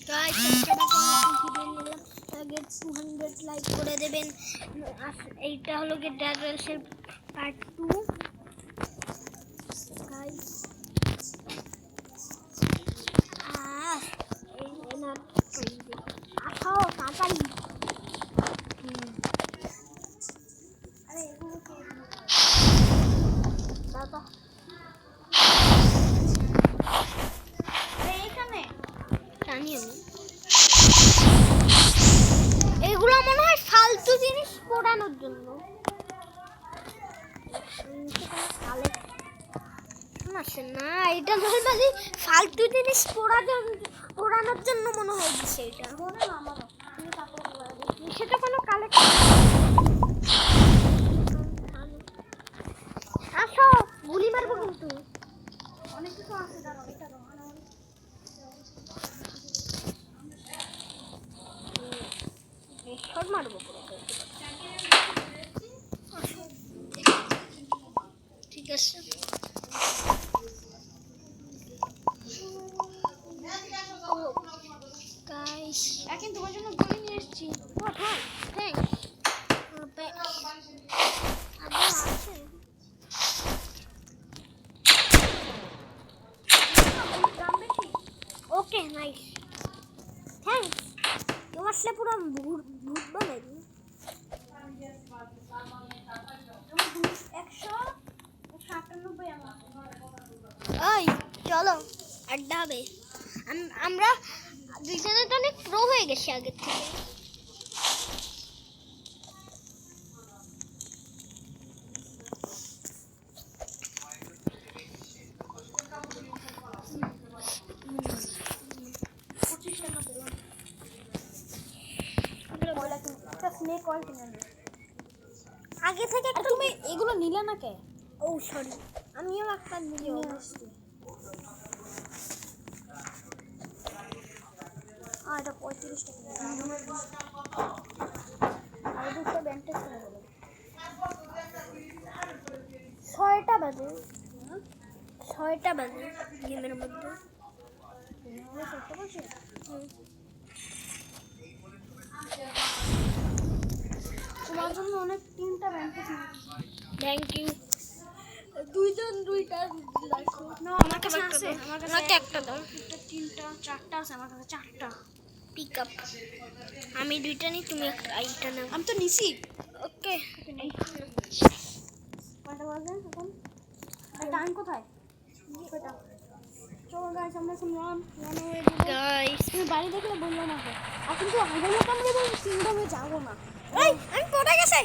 Guys video নিলাম আগে 200 like করে দেবেন। এইটা হলো কি ড্যাগ রেসের পার্ট 2 গাইস। এই না আসাও তাড়াতাড়ি। আরে এগুলো কি বাবা এইখানে জানি আমি এগুলো মনে হয় ফালতু জিনিস পোড়ানোর জন্য। না এটা নর্মালি ফালতু জিনিস পোড়ানোর জন্য মনে হয় দিছে এটা। সেটা কোনো কালেকশন আসো গুলি মারবো কিন্তু অনেক কিছু আছে দাঁড়াও এটা দাও শট মারবো ঠিক আছে। গাইস এখন তোমার জন্য গুলি নিয়ে এসেছি। ও হ্যাঁ থ্যাঙ্কস। Okay nice thanks. তোমার আসলে পুরো ভূত বানাই দিই। 197 ওই চলো আড্ডা হবে। আমরা দুইজনে তো অনেক প্রো হয়ে গেছি আগের থেকে। আগে থেকে তুমি এগুলো নিলে না কে? ও সরি আমিও একটা ভিডিও আসছি। এটা 35 টাকা আর দুটো ব্যান্ডেজ করে দেবো। 6টা বাজে গেমের মধ্যে তোমার জন্য অনেক 3টা ব্যান্ডেজ। Thank you. দুইজন দুইটা রাখো না আমার কাছে আছে। আমাকে একটা দাও। 3টা 4টা আছে আমার কাছে 4টা পিক আপ। আমি দুইটা নি তুমি একটা নাও। আমি তো নিছি। ওকে কয়টা বাজে এখন? টাইম কোথায়? কয়টা? চলো গাইস আমরা এখন রান হয়ে যাব গাইস। তুমি বাড়ি দেখলে বললো না আর কিন্তু আগের মতো আমরা সিঙ্গমে যাবো না। এই আমি পড়ে গেছি।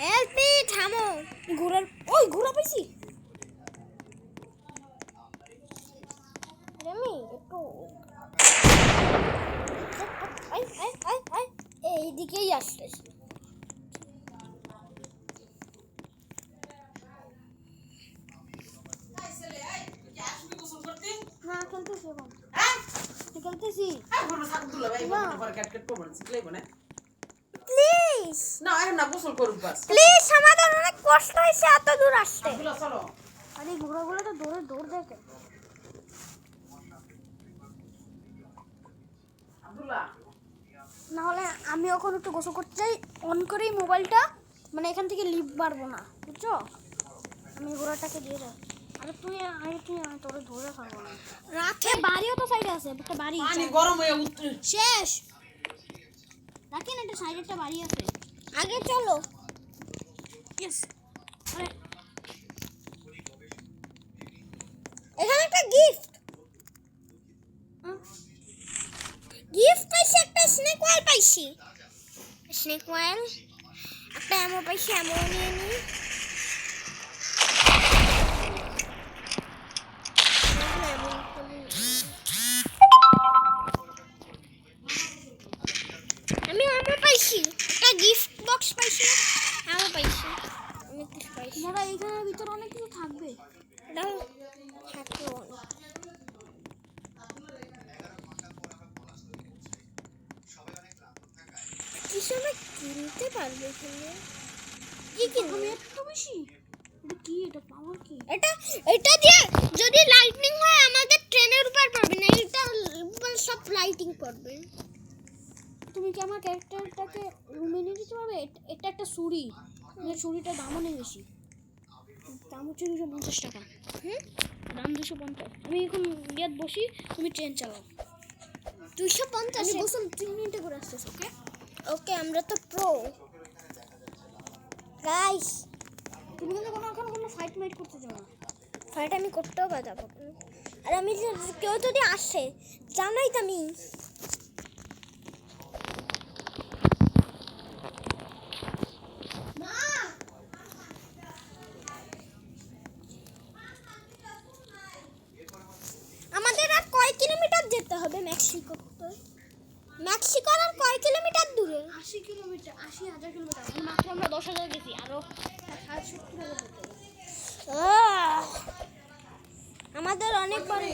হেল্প মি থামো। ঘোড়া পাইছি। রেমি একটু এইদিকেই আসতেছে। না খেলতেছি এখন। খেলতেছি প্লিজ না এখন না গোসল করুক বাস প্লিজ আমাদের অনেক কষ্ট হয়েছে এত দূর আসতে। চলো আরে ঘোড়াগুলো তো দৌড় দেখে। না হলে আমি এখন একটু গোসল করতে চাই অন করেই মোবাইলটা মানে এখান থেকে লিভ পারবো না বুঝছো। আমি ঘোড়াটাকে দিয়ে যাই। আরে তুমি তোরে ধরে পারবো না। রাতে বাড়িও তো সাইডে আছে একটা বাড়ি পানি গরম হয়ে উঠছে শেষ। রাখেন একটা সাইডে একটা বাড়ি আছে আগে চলো। ইয়েস এখানে একটা গিফট পাইছি। একটা স্নেক ওয়েল পাইছি। একটা অ্যামো পাইছি। অ্যামো নিয়ে নি। আমি অ্যামো পাইছি। একটা গিফট বক্স পাইছি। অ্যামো পাইছি। অনেক কিছু পাইছি। দাদা এইখানের ভিতরে অনেক কিছু থাকবে। এটাও থাকবে কিছু না কিনতে পারবে এখানে। কি কিনবে এত বেশি? এটা কি? এটা পাওয়ার কি? এটা দিয়ে যদি লাইটনিং হয় আমাদের ট্রেনের উপর পড়বে না। এটা সব লাইটিং করবে। তুমি কি আমার ক্যারেক্টারটাকে রুমে নিয়ে দিতে পারবে? এটা একটা ছুরি, ছুরিটার দাম অনেক বেশি, দাম হচ্ছে 250 টাকা। দাম 250। আমি এখন গিয়ে বসি, তুমি ট্রেন চালাও। 250 আমি বসুন 3 মিনিটে করে আসতেছ। ওকে ওকে, আমরা তো প্রো গাইস। তুমি কিন্তু কোনো ফাইট করতে যাও না। ফাইট আমি করতেও পারবো। আর আমি কেউ যদি আসে জানোই তো আমি আমাদের আর কয় কিলোমিটার যেতে হবে মেক্সিকো? মেক্সিকোর আর কয় কিলোমিটার দূরে? 80 কিলোমিটার, 80,000 কিলোমিটার। মাত্র আমরা 10,000 গেছি, আরো 70,000 যেতে হবে। আমাদের অনেক বড়।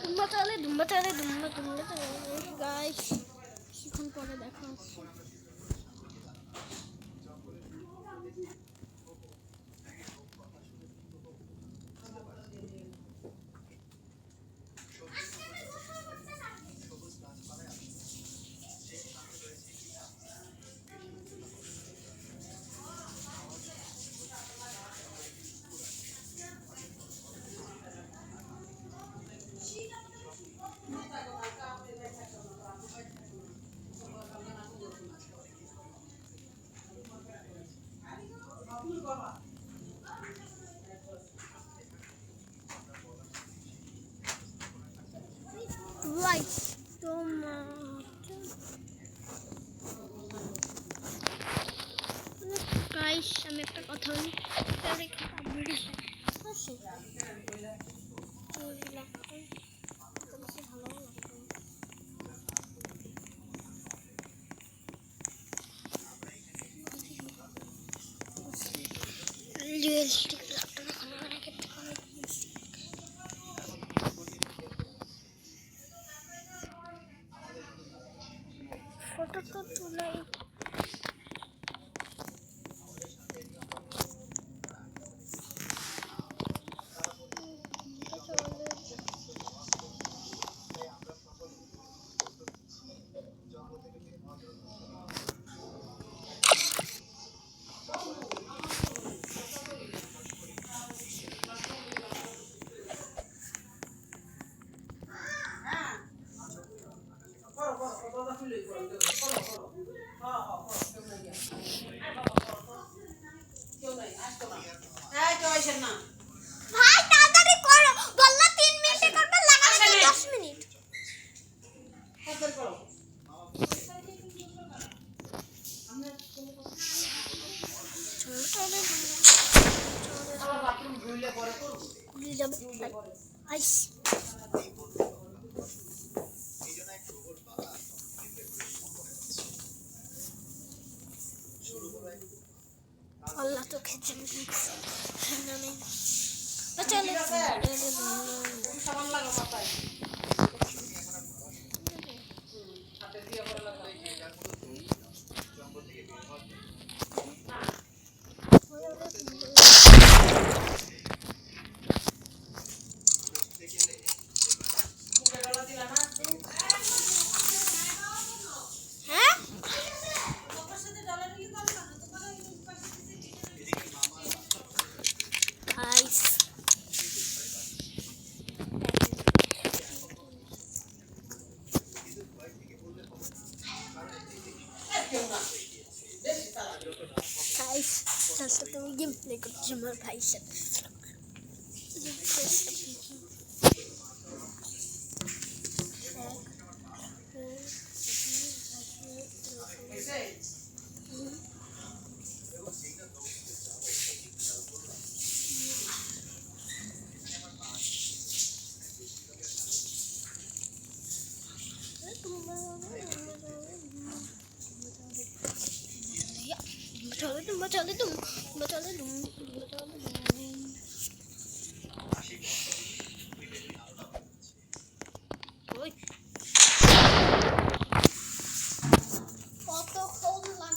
দুম্বা চলে গাইস। কিছুক্ষণ পরে দেখা হচ্ছে। Right, গাইস আমি একটা কথা বলি। ফটো তো তুলাই। ভাই তাড়াতাড়ি করো, বললা 3 মিনিটে করবে, লাগাবে 10 মিনিট। আল্লাহ তো খেয়েছেন তুমি গেম প্লে করছি আমার ভাইয়ের সাথে। Bacale dum. Oi. Kota kolla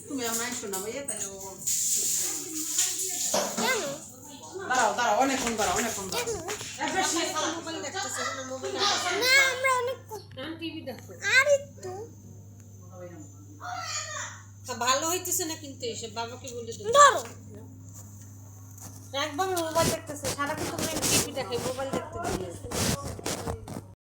তুমি আমার শোনা ভাইয়া তাহলে কেন? দাঁড়াও অনেকক্ষণ বাড়া অনেক কম বাড়া মোবাইল দেখতেছে না মোবাইল না আমরা অনেক টিভি দেখো আর একটু ভালো হইতেছে না কিন্তু এসব বাবাকে বলে দেবো ধরো একবার মোবাইল দেখতেছে সারাক্ষণ তো টিভি দেখে মোবাইল দেখতে দিই